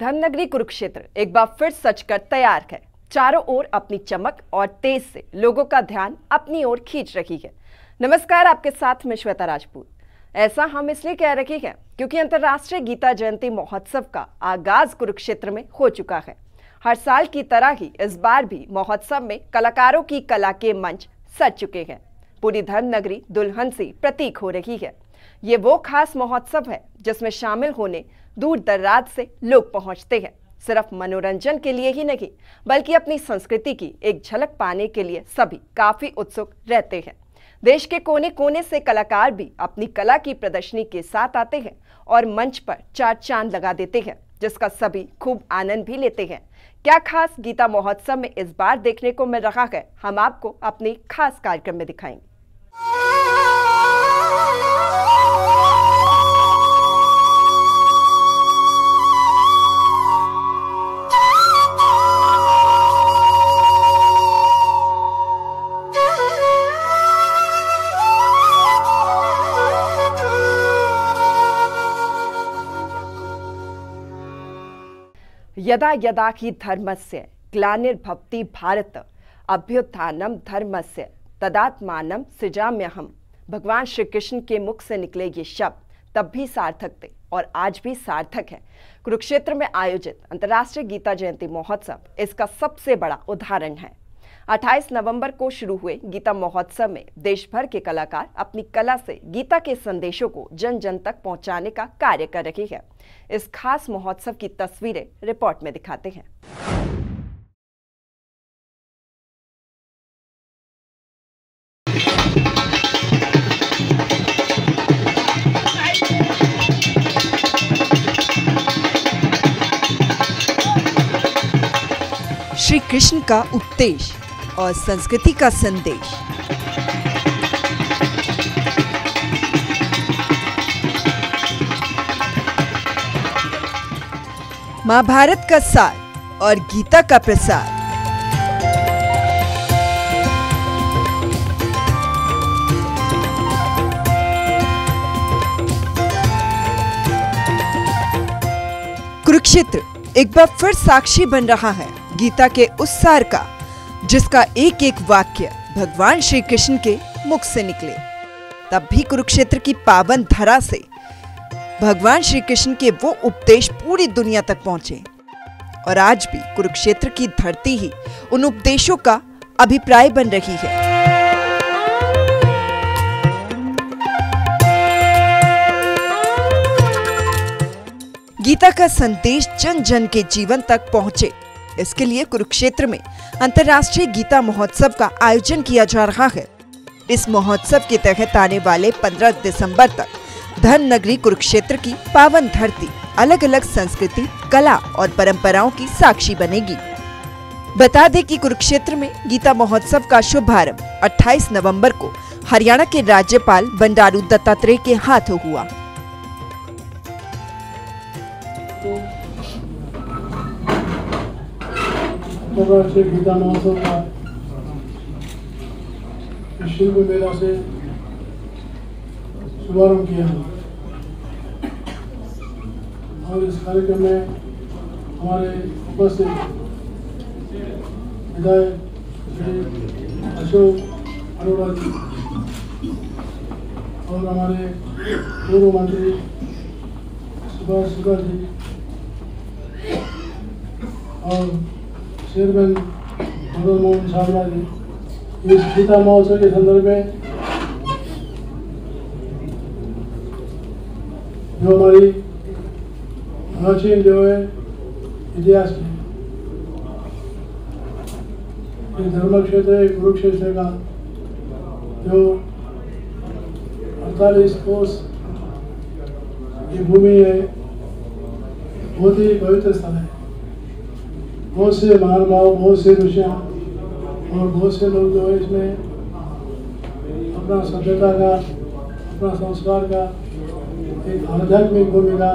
धर्मनगरी कुरुक्षेत्र एक बार फिर सज कर तैयार है। चारों ओर अपनी चमक और तेज से लोगों का ध्यान अपनी ओर खींच रही है। नमस्कार, आपके साथ मैं श्वेता राजपूत। ऐसा हम इसलिए कह रहे हैं क्योंकि अंतर्राष्ट्रीय गीता जयंती महोत्सव का आगाज कुरुक्षेत्र में हो चुका है। हर साल की तरह ही इस बार भी महोत्सव में कलाकारों की कला के मंच सज चुके हैं। पूरी धर्मनगरी दुल्हन सी प्रतीक हो रही है। ये वो खास महोत्सव है जिसमें शामिल होने दूर दराज से लोग पहुंचते हैं। सिर्फ मनोरंजन के लिए ही नहीं बल्कि अपनी संस्कृति की एक झलक पाने के लिए सभी काफी उत्सुक रहते हैं। देश के कोने कोने से कलाकार भी अपनी कला की प्रदर्शनी के साथ आते हैं और मंच पर चार चांद लगा देते हैं, जिसका सभी खूब आनंद भी लेते हैं। क्या खास गीता महोत्सव में इस बार देखने को मिल रहा है, हम आपको अपने खास कार्यक्रम में दिखाएंगे। यदा यदा हि धर्मस्य ग्लानिर्भवति भारत अभ्युत्थानम धर्मस्य तदात्मानं सृजाम्यहम्। भगवान श्री कृष्ण के मुख से निकले ये शब्द तब भी सार्थक थे और आज भी सार्थक है। कुरुक्षेत्र में आयोजित अंतर्राष्ट्रीय गीता जयंती महोत्सव इसका सबसे बड़ा उदाहरण है। 28 नवंबर को शुरू हुए गीता महोत्सव में देश भर के कलाकार अपनी कला से गीता के संदेशों को जन जन तक पहुंचाने का कार्य कर रहे हैं। इस खास महोत्सव की तस्वीरें रिपोर्ट में दिखाते हैं। श्री कृष्ण का उपदेश और संस्कृति का संदेश। महाभारत का सार और गीता का प्रसार। कुरुक्षेत्र एक बार फिर साक्षी बन रहा है गीता के उस सार का जिसका एक एक वाक्य भगवान श्री कृष्ण के मुख से निकले। तब भी कुरुक्षेत्र की पावन धरा से भगवान श्री कृष्ण के वो उपदेश पूरी दुनिया तक पहुंचे और आज भी कुरुक्षेत्र की धरती ही उन उपदेशों का अभिप्राय बन रही है। गीता का संदेश जन जन के जीवन तक पहुंचे, इसके लिए कुरुक्षेत्र में अंतर्राष्ट्रीय गीता महोत्सव का आयोजन किया जा रहा है। इस महोत्सव के तहत आने वाले 15 दिसंबर तक धर्मनगरी कुरुक्षेत्र की पावन धरती अलग अलग संस्कृति, कला और परंपराओं की साक्षी बनेगी। बता दें कि कुरुक्षेत्र में गीता महोत्सव का शुभारंभ 28 नवंबर को हरियाणा के राज्यपाल बंडारू दत्तात्रेय के हाथों हुआ। अंतर्राष्ट्रीय गीता महोत्सव का शिल्प मेला से शुभारंभ किया है और इस कार्यक्रम में हमारे उपस्थित विधायक श्री अशोक अरोड़ा जी और हमारे पूर्व मंत्री सुभाष शुक्ला जी और चेयरमैन मदन मोहन सावला जी इस गीता महोत्सव के संदर्भ में जो हमारी प्राचीन जो है इतिहास में धर्म क्षेत्र कुरुक्षेत्र का जो 48 कोस की भूमि है, बहुत ही पवित्र स्थल है। बहुत से महानुभाव, बहुत से ऋषियाँ और बहुत से लोग जो है इसमें अपना सभ्यता का, अपना संस्कार का एक आध्यात्मिक भूमिका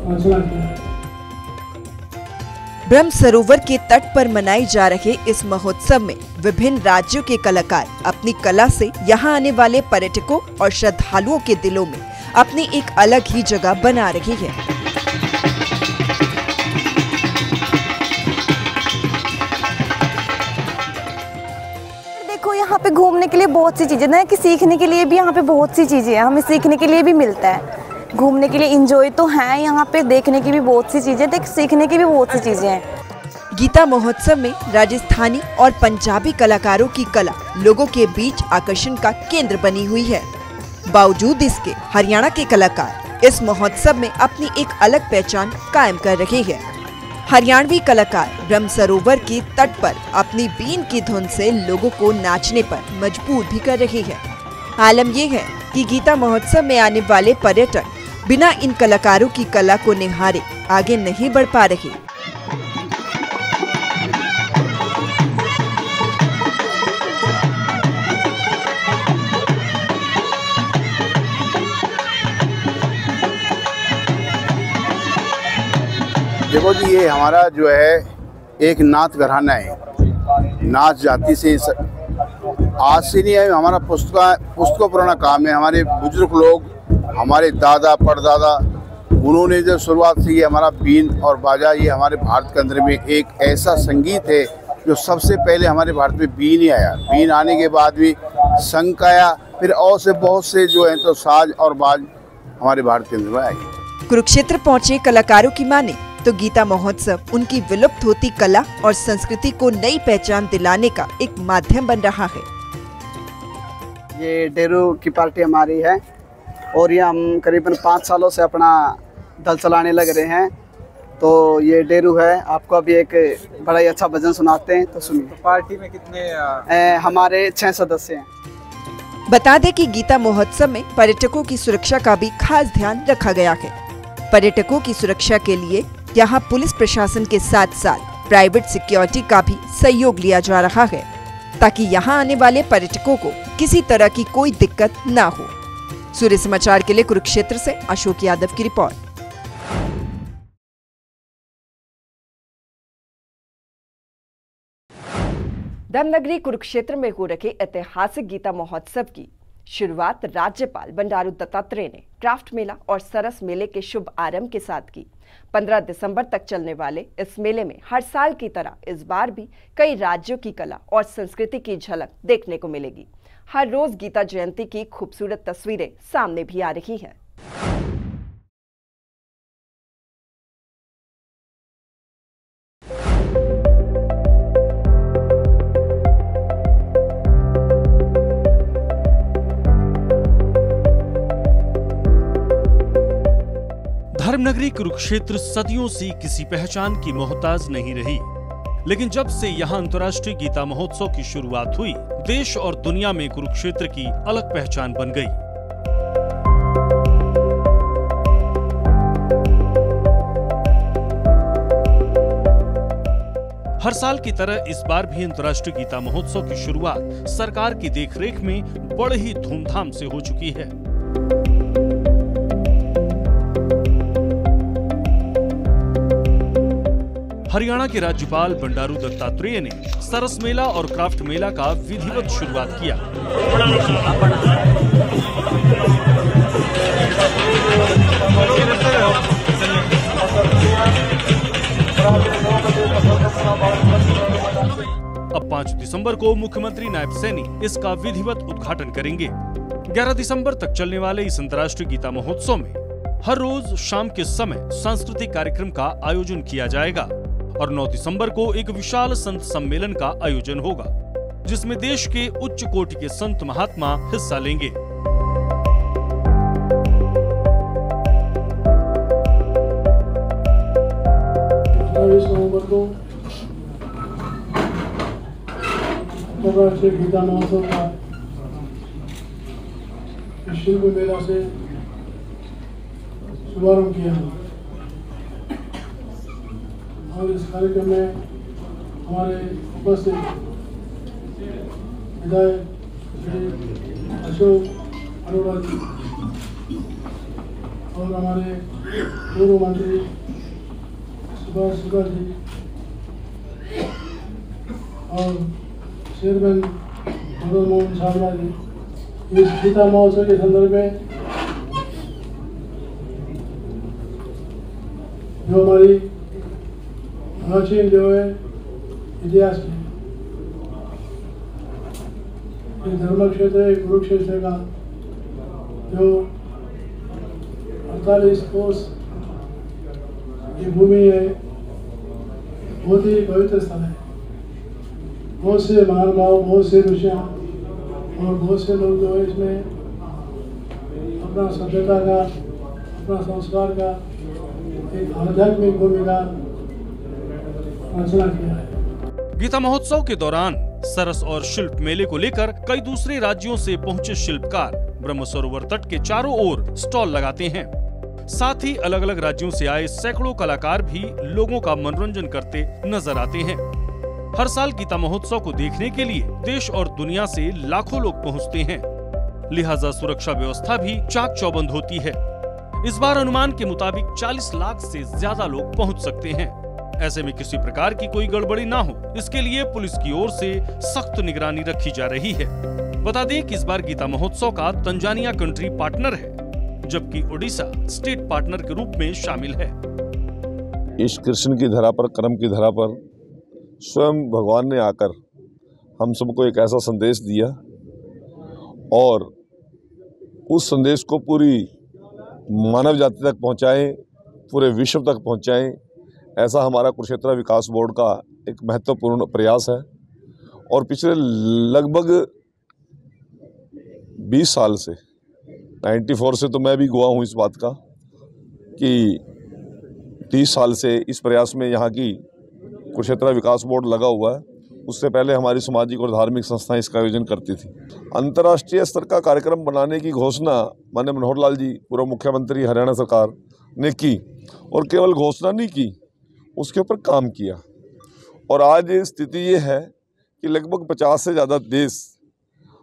रचना किया। ब्रह्म सरोवर के तट पर मनाए जा रहे इस महोत्सव में विभिन्न राज्यों के कलाकार अपनी कला से यहाँ आने वाले पर्यटकों और श्रद्धालुओं के दिलों में अपनी एक अलग ही जगह बना रही है। यहाँ पे घूमने के लिए बहुत सी चीज़ें ना, कि सीखने के लिए भी यहाँ पे बहुत सी चीज़ें हैं, हमें सीखने के लिए भी मिलता है। घूमने के लिए इंजॉय तो है यहाँ पे, देखने की भी बहुत सी चीज़ें, तो सीखने की भी बहुत सी चीज़ें हैं। गीता महोत्सव में राजस्थानी और पंजाबी कलाकारों की कला लोगों के बीच आकर्षण का केंद्र बनी हुई है। बावजूद इसके हरियाणा के कलाकार इस महोत्सव में अपनी एक अलग पहचान कायम कर रहे हैं। हरियाणवी कलाकार ब्रह्म सरोवर के तट पर अपनी बीन की धुन से लोगों को नाचने पर मजबूर भी कर रहे हैं। आलम यह है कि गीता महोत्सव में आने वाले पर्यटक बिना इन कलाकारों की कला को निहारे आगे नहीं बढ़ पा रहे। देखो जी, ये हमारा जो है एक नाच घराना है, नाच जाति से आज से नहीं है, हमारा पुस्तकों पुराना काम है। हमारे बुजुर्ग लोग, हमारे दादा परदादा, उन्होंने जब शुरुआत से, ये हमारा बीन और बाजा, ये हमारे भारत के अंदर में एक ऐसा संगीत है जो सबसे पहले हमारे भारत में बीन ही आया। बीन आने के बाद भी शंख आया, फिर और से बहुत से जो है तो साज और बाज हमारे भारत के अंदर में आए। कुरुक्षेत्र पहुँचे कलाकारों की माने तो गीता महोत्सव उनकी विलुप्त होती कला और संस्कृति को नई पहचान दिलाने का एक माध्यम बन रहा है। ये डेरू की पार्टी हमारी है और ये हम करीबन 5 सालों से अपना दल चलाने लग रहे हैं। तो ये डेरू है, आपको अभी एक बड़ा ही अच्छा भजन सुनाते हैं, तो सुनिए। तो पार्टी में कितने हमारे 6 सदस्य हैं। बता दें कि गीता महोत्सव में पर्यटकों की सुरक्षा का भी खास ध्यान रखा गया है। पर्यटकों की सुरक्षा के लिए यहाँ पुलिस प्रशासन के साथ साथ प्राइवेट सिक्योरिटी का भी सहयोग लिया जा रहा है, ताकि यहाँ आने वाले पर्यटकों को किसी तरह की कोई दिक्कत न हो। सूर्य समाचार के लिए कुरुक्षेत्र से अशोक यादव की रिपोर्ट। धर्मनगरी कुरुक्षेत्र में हो रखे ऐतिहासिक गीता महोत्सव की शुरुआत राज्यपाल बंडारू दत्तात्रेय ने क्राफ्ट मेला और सरस मेले के शुभ आरंभ के साथ की। 15 दिसंबर तक चलने वाले इस मेले में हर साल की तरह इस बार भी कई राज्यों की कला और संस्कृति की झलक देखने को मिलेगी। हर रोज गीता जयंती की खूबसूरत तस्वीरें सामने भी आ रही हैं। धर्मनगरी कुरुक्षेत्र सदियों से किसी पहचान की मोहताज नहीं रही, लेकिन जब से यहाँ अंतर्राष्ट्रीय गीता महोत्सव की शुरुआत हुई, देश और दुनिया में कुरुक्षेत्र की अलग पहचान बन गई। हर साल की तरह इस बार भी अंतर्राष्ट्रीय गीता महोत्सव की शुरुआत सरकार की देखरेख में बड़े ही धूमधाम से हो चुकी है। हरियाणा के राज्यपाल बंडारू दत्तात्रेय ने सरस मेला और क्राफ्ट मेला का विधिवत शुरुआत किया। अब 5 दिसंबर को मुख्यमंत्री नायब सैनी इसका विधिवत उद्घाटन करेंगे। 11 दिसंबर तक चलने वाले इस अंतर्राष्ट्रीय गीता महोत्सव में हर रोज शाम के समय सांस्कृतिक कार्यक्रम का आयोजन किया जाएगा और 9 दिसंबर को एक विशाल संत सम्मेलन का आयोजन होगा, जिसमें देश के उच्च कोटि के संत महात्मा हिस्सा लेंगे। अंतर्राष्ट्रीय गीता महोत्सव का शिल्प मेला से शुभारंभ किया और इस कार्यक्रम में हमारे उपस्थित विधायक श्री अशोक अरोड़ा जी और हमारे पूर्व मंत्री सुभाष शुक्ला जी और चेयरमैन मदन मोहन छाबड़ा जी इस गीता महोत्सव के संदर्भ में जो हमारी प्राचीन जो है इतिहास में ये धर्म क्षेत्र है कुरुक्षेत्र का, जो 48 कोस ये भूमि है, बहुत ही पवित्र स्थल है। बहुत से महानुभाव, बहुत से ऋषियाँ और बहुत से लोग जो है इसमें अपना सभ्यता का, अपना संस्कार का एक आध्यात्मिक भूमिका रचना किया है। गीता महोत्सव के दौरान सरस और शिल्प मेले को लेकर कई दूसरे राज्यों से पहुंचे शिल्पकार ब्रह्म सरोवर तट के चारों ओर स्टॉल लगाते हैं। साथ ही अलग अलग राज्यों से आए सैकड़ों कलाकार भी लोगों का मनोरंजन करते नजर आते हैं। हर साल गीता महोत्सव को देखने के लिए देश और दुनिया से लाखों लोग पहुंचते हैं, लिहाजा सुरक्षा व्यवस्था भी चाक चौबंद होती है। इस बार अनुमान के मुताबिक 40 लाख से ज्यादा लोग पहुंच सकते हैं। ऐसे में किसी प्रकार की कोई गड़बड़ी ना हो, इसके लिए पुलिस की ओर से सख्त निगरानी रखी जा रही है। बता दें कि इस बार गीता महोत्सव का तंजानिया कंट्री पार्टनर है, जबकि ओडिशा स्टेट पार्टनर के रूप में शामिल है। इस कृष्ण की धरा पर, कर्म की धरा पर स्वयं भगवान ने आकर हम सबको एक ऐसा संदेश दिया और उस संदेश को पूरी मानव जाति तक पहुंचाएं, पूरे विश्व तक पहुंचाएं, ऐसा हमारा कुरुक्षेत्र विकास बोर्ड का एक महत्वपूर्ण प्रयास है। और पिछले लगभग 20 साल से, 94 से तो मैं भी गवाह हूँ इस बात का कि 30 साल से इस प्रयास में यहाँ की कुरुक्षेत्र विकास बोर्ड लगा हुआ है। उससे पहले हमारी सामाजिक और धार्मिक संस्थाएं इसका आयोजन करती थी। अंतर्राष्ट्रीय स्तर का कार्यक्रम बनाने की घोषणा माननीय मनोहर लाल जी, पूर्व मुख्यमंत्री हरियाणा सरकार ने की, और केवल घोषणा नहीं की, उसके ऊपर काम किया। और आज स्थिति ये है कि लगभग 50 से ज़्यादा देश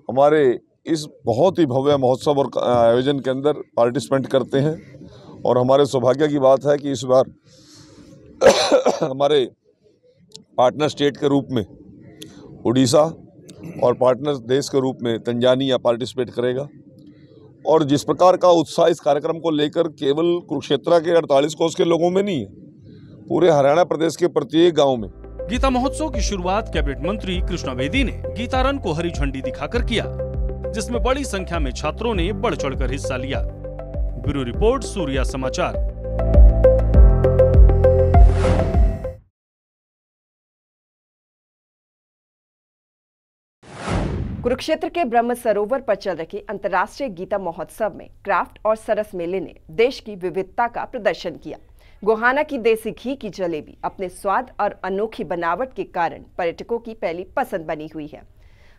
हमारे इस बहुत ही भव्य महोत्सव और आयोजन के अंदर पार्टिसिपेंट करते हैं। और हमारे सौभाग्य की बात है कि इस बार हमारे पार्टनर स्टेट के रूप में उड़ीसा और पार्टनर देश के रूप में तंजानिया पार्टिसिपेट करेगा। और जिस प्रकार का उत्साह इस कार्यक्रम को लेकर केवल कुरुक्षेत्र के 48 कोस के लोगों में नहीं है, पूरे हरियाणा प्रदेश के प्रत्येक गांव में। गीता महोत्सव की शुरुआत कैबिनेट मंत्री कृष्णा बेदी ने गीता रन को हरी झंडी दिखाकर किया, जिसमें बड़ी संख्या में छात्रों ने बढ़ चढ़कर हिस्सा लिया। ब्यूरो रिपोर्ट, सूर्या समाचार। कुरुक्षेत्र के ब्रह्म सरोवर पर चल रहे अंतर्राष्ट्रीय गीता महोत्सव में क्राफ्ट और सरस मेले ने देश की विविधता का प्रदर्शन किया। गोहाना की देसी घी की जलेबी अपने स्वाद और अनोखी बनावट के कारण पर्यटकों की पहली पसंद बनी हुई है।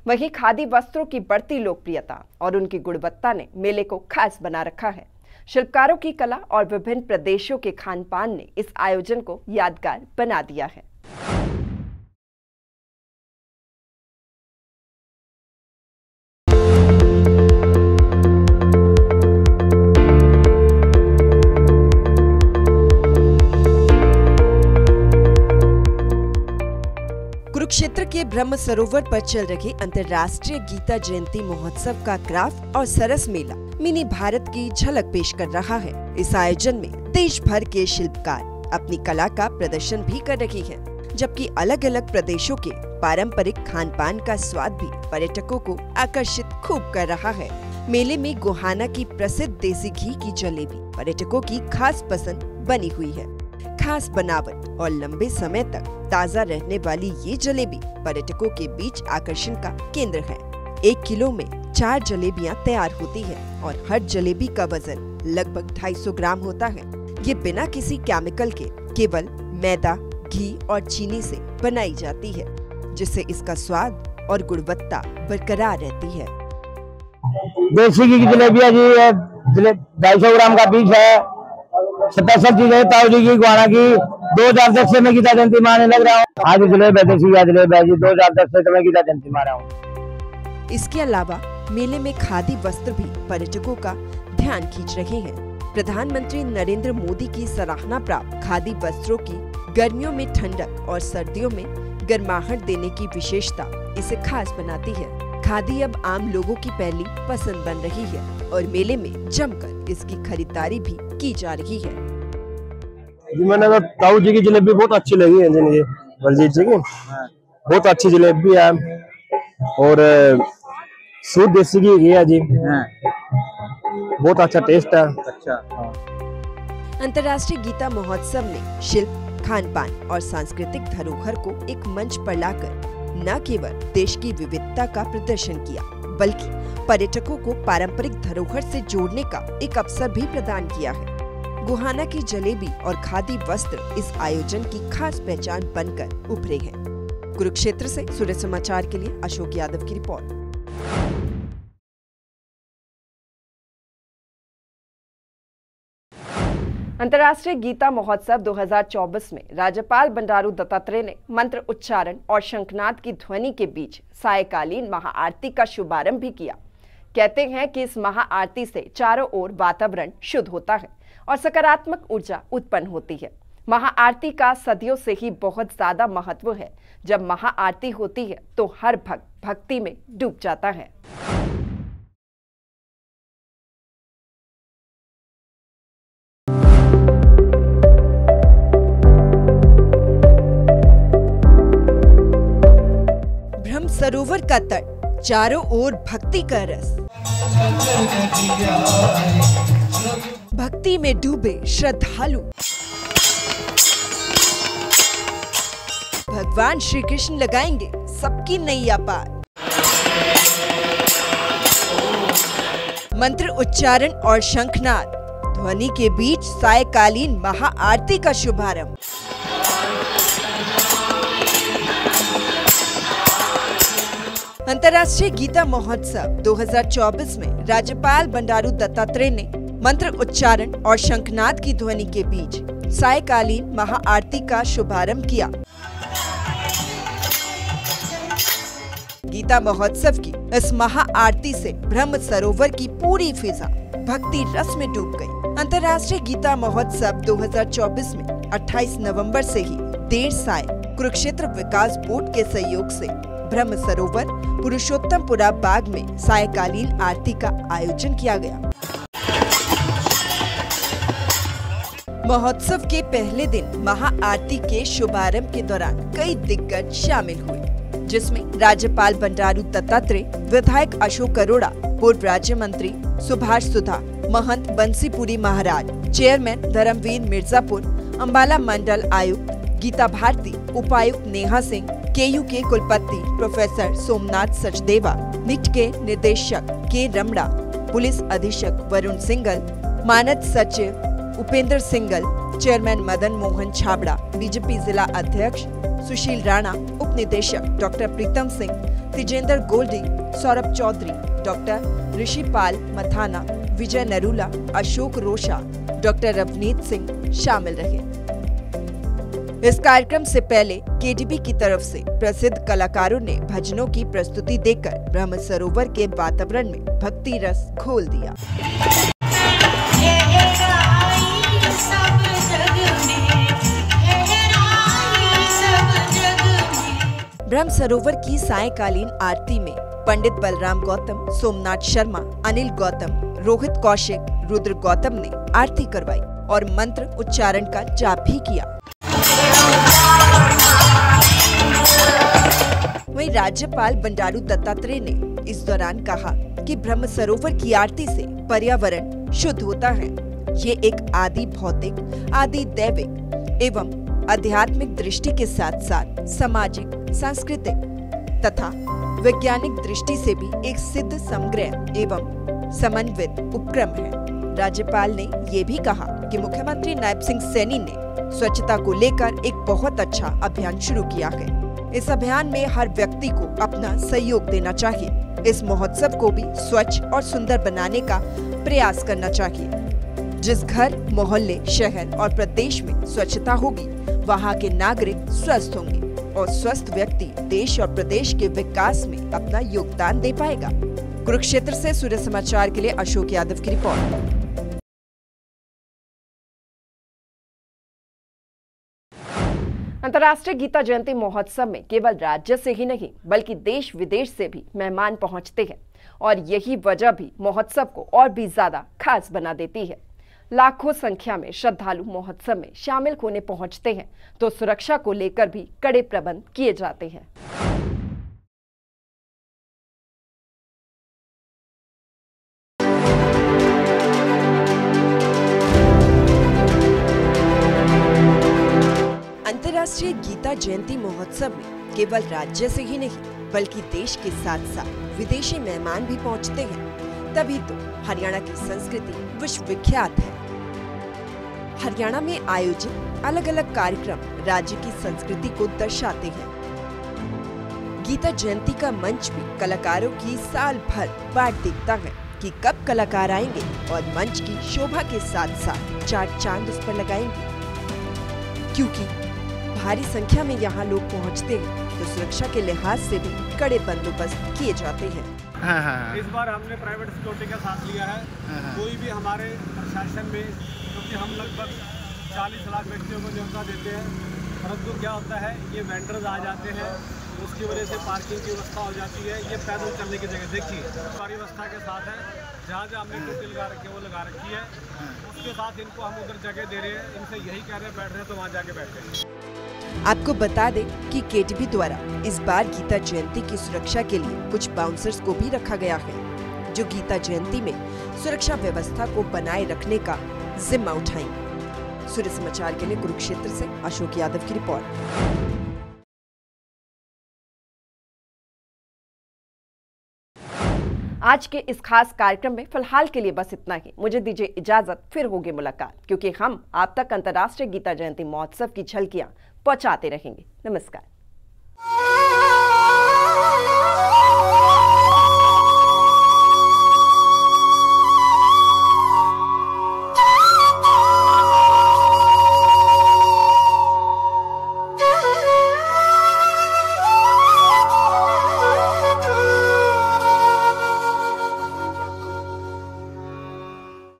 वहीं खादी वस्त्रों की बढ़ती लोकप्रियता और उनकी गुणवत्ता ने मेले को खास बना रखा है। शिल्पकारों की कला और विभिन्न प्रदेशों के खान पान ने इस आयोजन को यादगार बना दिया है। कुरुक्षेत्र के ब्रह्म सरोवर पर चल रहे अंतर्राष्ट्रीय गीता जयंती महोत्सव का क्राफ्ट और सरस मेला मिनी भारत की झलक पेश कर रहा है। इस आयोजन में देश भर के शिल्पकार अपनी कला का प्रदर्शन भी कर रहे हैं, जबकि अलग अलग प्रदेशों के पारंपरिक खान पान का स्वाद भी पर्यटकों को आकर्षित खूब कर रहा है। मेले में गोहाना की प्रसिद्ध देसी घी की जलेबी पर्यटकों की खास पसंद बनी हुई है। खास बनावट और लंबे समय तक ताज़ा रहने वाली ये जलेबी पर्यटकों के बीच आकर्षण का केंद्र है। 1 किलो में 4 जलेबियां तैयार होती है और हर जलेबी का वजन लगभग 250 ग्राम होता है। ये बिना किसी केमिकल के केवल मैदा, घी और चीनी से बनाई जाती है, जिससे इसका स्वाद और गुणवत्ता बरकरार रहती है। देसी घी की जलेबियाँ जी 250 ग्राम का पीस है। स्पेशल चीज है ताऊ जी की, गोहाना की। 2010 से मैं गीता जयंती माने लग रहा हूँ। आज जलेब है, देसी जलेब है जी। 2010 से तो मैं गीता जयंती मा रहा हूँ। इसके अलावा मेले में खादी वस्त्र भी पर्यटकों का ध्यान खींच रहे हैं। प्रधानमंत्री नरेंद्र मोदी की सराहना प्राप्त खादी वस्त्रों की गर्मियों में ठंडक और सर्दियों में गर्माहट देने की विशेषता इसे खास बनाती है। खादी अब आम लोगों की पहली पसंद बन रही है और मेले में जमकर इसकी खरीदारी भी की जा रही है। मैंने तो ताऊ जी की जलेबी बहुत अच्छी लगी है जी, बलजीत जी की बहुत अच्छी जलेबी है। और शुद्ध देसी घी ये है जी, बहुत अच्छा टेस्ट है। अच्छा। अंतर्राष्ट्रीय गीता महोत्सव ने शिल्प, खान पान और सांस्कृतिक धरोहर को एक मंच पर लाकर न केवल देश की विविधता का प्रदर्शन किया, बल्कि पर्यटकों को पारंपरिक धरोहर से जोड़ने का एक अवसर भी प्रदान किया है। गुहाना की जलेबी और खादी वस्त्र इस आयोजन की खास पहचान बनकर उभरे हैं। कुरुक्षेत्र से सूर्य समाचार के लिए अशोक यादव की रिपोर्ट। अंतर्राष्ट्रीय गीता महोत्सव 2024 में राज्यपाल बंडारू दत्तात्रेय ने मंत्र उच्चारण और शंखनाद की ध्वनि के बीच सायकालीन महाआरती का शुभारंभ भी किया। कहते हैं कि इस महाआरती से चारों ओर वातावरण शुद्ध होता है और सकारात्मक ऊर्जा उत्पन्न होती है। महाआरती का सदियों से ही बहुत ज्यादा महत्व है। जब महाआरती होती है तो हर भक्त भक्ति में डूब जाता है। ब्रह्म सरोवर का तट, चारों ओर भक्ति का रस, भक्ति में डूबे श्रद्धालु भगवान श्री कृष्ण लगाएंगे सबकी नैया पार। मंत्र उच्चारण और शंखनाद ध्वनि के बीच सायकालीन महाआरती का शुभारंभ। अंतर्राष्ट्रीय गीता महोत्सव 2024 में राज्यपाल बंडारू दत्तात्रेय ने मंत्र उच्चारण और शंखनाद की ध्वनि के बीच सायकालीन महाआरती का शुभारंभ किया। गीता महोत्सव की इस महाआरती से ब्रह्म सरोवर की पूरी फिजा भक्ति रस में डूब गई। अंतर्राष्ट्रीय गीता महोत्सव 2024 में 28 नवंबर से ही देर साय कुरुक्षेत्र विकास बोर्ड के सहयोग से ब्रह्म सरोवर पुरुषोत्तमपुरा बाग में सायकालीन आरती का आयोजन किया गया। महोत्सव के पहले दिन महाआरती के शुभारंभ के दौरान कई दिग्गज शामिल हुए, जिसमें राज्यपाल बंडारू दत्तात्रेय, विधायक अशोक अरोड़ा, पूर्व राज्य मंत्री सुभाष सुधा, महंत बंसीपुरी महाराज, चेयरमैन धर्मवीर मिर्जापुर, अंबाला मंडल आयुक्त गीता भारती, उपायुक्त नेहा सिंह, केयू के कुलपति प्रोफेसर सोमनाथ सचदेवा, निट के निदेशक के रमड़ा, पुलिस अधीक्षक वरुण सिंगल, मानद सचिव Upendra single, chairman Madan Mohan Chhabra, BJP जिला अध्यक्ष सुशील राणा, उप निदेशक डॉक्टर प्रीतम सिंह, तेजेंद्र गोल्डी, सौरभ चौधरी, डॉक्टर ऋषिपाल मथाना, विजय नरूला, अशोक रोशा, डॉक्टर रवनीत सिंह शामिल रहे। इस कार्यक्रम से पहले केडीबी की तरफ से प्रसिद्ध कलाकारों ने भजनों की प्रस्तुति देकर ब्रह्म सरोवर के वातावरण में भक्ति रस घोल दिया। ब्रह्म सरोवर की सायकालीन आरती में पंडित बलराम गौतम, सोमनाथ शर्मा, अनिल गौतम, रोहित कौशिक, रुद्र गौतम ने आरती करवाई और मंत्र उच्चारण का जाप भी किया। वहीं राज्यपाल बंडारू दत्तात्रेय ने इस दौरान कहा कि ब्रह्म सरोवर की आरती से पर्यावरण शुद्ध होता है। ये एक आदि भौतिक, आदि दैविक एवं आध्यात्मिक दृष्टि के साथ साथ सामाजिक, सांस्कृतिक तथा वैज्ञानिक दृष्टि से भी एक सिद्ध, समग्र एवं समन्वित उपक्रम है। राज्यपाल ने ये भी कहा कि मुख्यमंत्री नायब सिंह सैनी ने स्वच्छता को लेकर एक बहुत अच्छा अभियान शुरू किया है। इस अभियान में हर व्यक्ति को अपना सहयोग देना चाहिए। इस महोत्सव को भी स्वच्छ और सुंदर बनाने का प्रयास करना चाहिए। जिस घर, मोहल्ले, शहर और प्रदेश में स्वच्छता होगी, वहाँ के नागरिक स्वस्थ होंगे और स्वस्थ व्यक्ति देश और प्रदेश के विकास में अपना योगदान दे पाएगा। कुरुक्षेत्र से सूर्य समाचार के लिए अशोक यादव की रिपोर्ट। अंतर्राष्ट्रीय गीता जयंती महोत्सव में केवल राज्य से ही नहीं बल्कि देश विदेश से भी मेहमान पहुंचते हैं और यही वजह भी महोत्सव को और भी ज्यादा खास बना देती है। लाखों संख्या में श्रद्धालु महोत्सव में शामिल होने पहुंचते हैं तो सुरक्षा को लेकर भी कड़े प्रबंध किए जाते हैं। अंतर्राष्ट्रीय गीता जयंती महोत्सव में केवल राज्य से ही नहीं बल्कि देश के साथ साथ विदेशी मेहमान भी पहुंचते हैं। तभी तो हरियाणा की संस्कृति विश्व विख्यात है। हरियाणा में आयोजित अलग अलग कार्यक्रम राज्य की संस्कृति को दर्शाते हैं। गीता जयंती का मंच भी कलाकारों की साल भर बाट देखता है कि कब कलाकार आएंगे और मंच की शोभा के साथ साथ चार चांद उस पर लगाएंगे। क्योंकि भारी संख्या में यहाँ लोग पहुँचते हैं तो सुरक्षा के लिहाज से भी कड़े बंदोबस्त किए जाते हैं। इस बार हमने प्राइवेट सिक्योरिटी का साथ लिया है। कोई भी हमारे प्रशासन में, क्योंकि हम लगभग 40 लाख व्यक्तियों को न्योता देते हैं, परंतु क्या होता है ये वेंडर्स आ जाते हैं, उसकी वजह से पार्किंग की व्यवस्था हो जाती है। ये पैदल चलने की जगह देखिए सारी व्यवस्था के साथ है। जहाँ जहाँ हमने टोटी लगा रखी है वो लगा रखी है, उसके साथ इनको हम उधर जगह दे रहे हैं। इनसे यही कह रहे हैं बैठ रहे हैं तो वहाँ जाके बैठे हैं। आपको बता दें कि केटीबी द्वारा इस बार गीता जयंती की सुरक्षा के लिए कुछ बाउंसर्स को भी रखा गया है, जो गीता जयंती में सुरक्षा व्यवस्था को बनाए रखने का जिम्मा उठाएंगे। सूर्य समाचार के लिए कुरुक्षेत्र से अशोक यादव की रिपोर्ट। आज के इस खास कार्यक्रम में फिलहाल के लिए बस इतना ही। मुझे दीजिए इजाजत, फिर होगी मुलाकात, क्योंकि हम आप तक अंतर्राष्ट्रीय गीता जयंती महोत्सव की झलकियां पहुंचाते रहेंगे। नमस्कार।